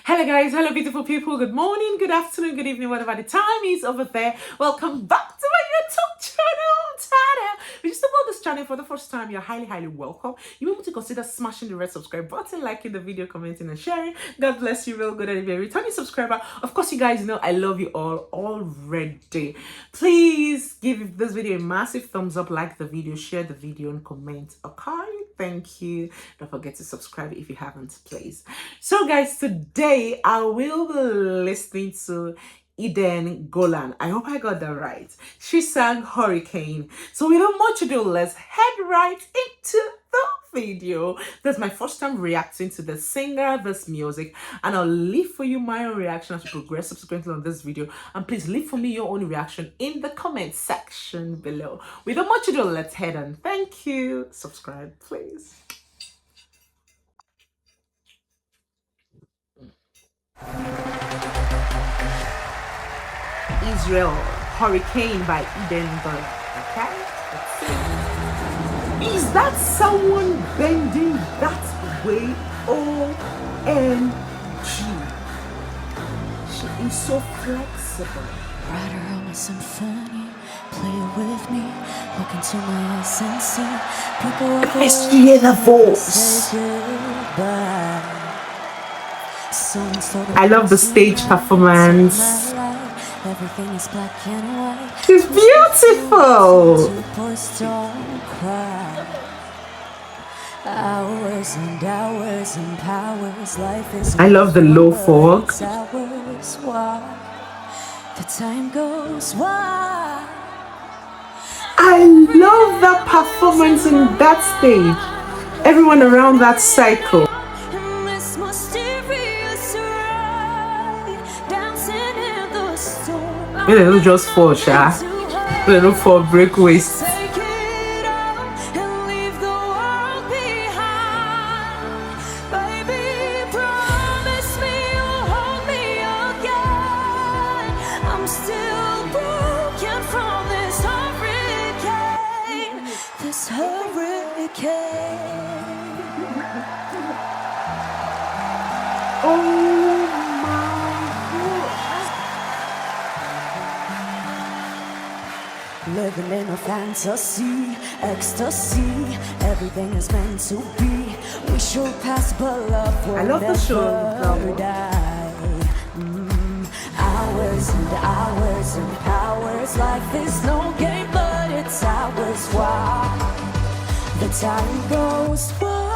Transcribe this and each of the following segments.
Hello guys, hello beautiful people, good morning, good afternoon, good evening, whatever the time is over there. Welcome back to my YouTube channel. If you stumbled this channel for the first time, you're highly welcome. You want to consider smashing the red subscribe button, liking the video, commenting and sharing. God bless you real good. And if you're a returning subscriber, of course you guys know I love you all already. Please give this video a massive thumbs up, like the video, share the video and comment. Okay, thank you. Don't forget to subscribe if you haven't, please. So guys, today I will be listening to Edengolan. I hope I got that right. She sang Hurricane. So without much ado, let's head right into the video. That's my first time reacting to the singer, this music, and I'll leave for you my own reaction as we progress subsequently on this video. And please leave for me your own reaction in the comment section below. Without much ado, let's head on. Thank you. Subscribe, please. Israel, Hurricane by edengolan. Okay, let's see. Is that someone bending that way? OMG. She is so flexible. Write her on my symphony, play it with me, look into my eyes and see people are Let's hear the voice. I love the stage performance. Everything is black and white. She's beautiful. Hours and hours and powers. Life is. I love the low fog. The time goes why. I love that performance in that stage. Everyone around that cycle. It was just for little for breakaways. Living in a fantasy, ecstasy, everything is meant to be. We should pass, but love will never die. Hours and hours and powers. Life is no game, but it's ours. Why? The time goes wild.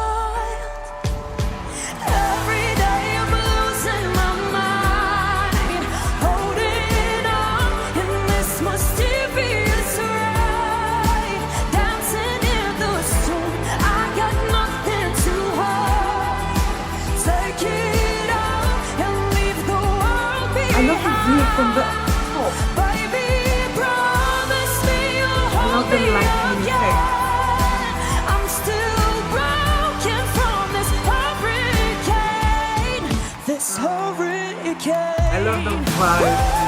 Every day I'm losing my mind, holding on in this mysterious ride, dancing in the storm. I got nothing to hold. Take it all and leave the world behind. I love the view from the top. Baby, promise me you'll hold me again. I'm still broken from this hurricane. This hurricane. I love the vibe.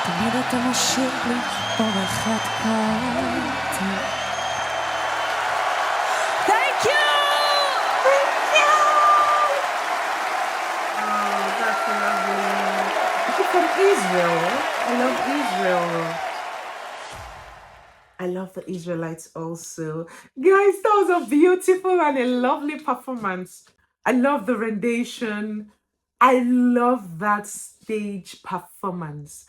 תמיד אתה משאיר לי אור אחד קטן. Thank you! Thank you! Oh, that's lovely. She's from Israel. I love Israel. I love the Israelites also. Guys, that was a beautiful and a lovely performance. I love the rendition. I love that stage performance.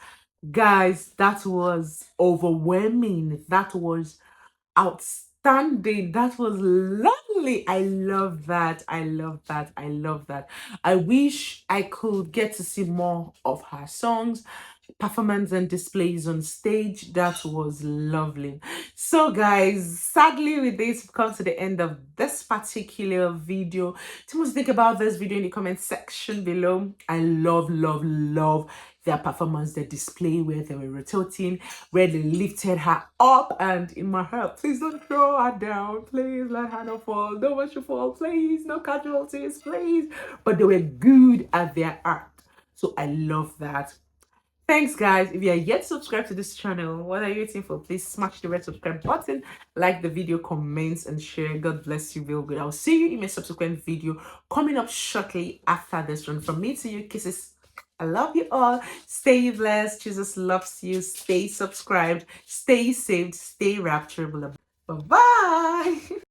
Guys, that was overwhelming. That was outstanding. That was lovely. I love that. I love that. I love that. I wish I could get to see more of her songs, performance and displays on stage. That was lovely. So guys, sadly with this we've come to the end of this particular video. Tell me what you think about this video in the comment section below. I love their performance, their display where they were rotating, where they lifted her up, and in my heart, please don't throw her down, please let her not fall, no one should fall, please, no casualties, please. But they were good at their art, so I love that. Thanks, guys. If you are yet subscribed to this channel, what are you waiting for? Please smash the red subscribe button, like the video, comments, and share. God bless you real good. I'll see you in my subsequent video coming up shortly after this one. From me to you, kisses. I love you all. Stay blessed. Jesus loves you. Stay subscribed. Stay saved. Stay rapturable. Bye-bye.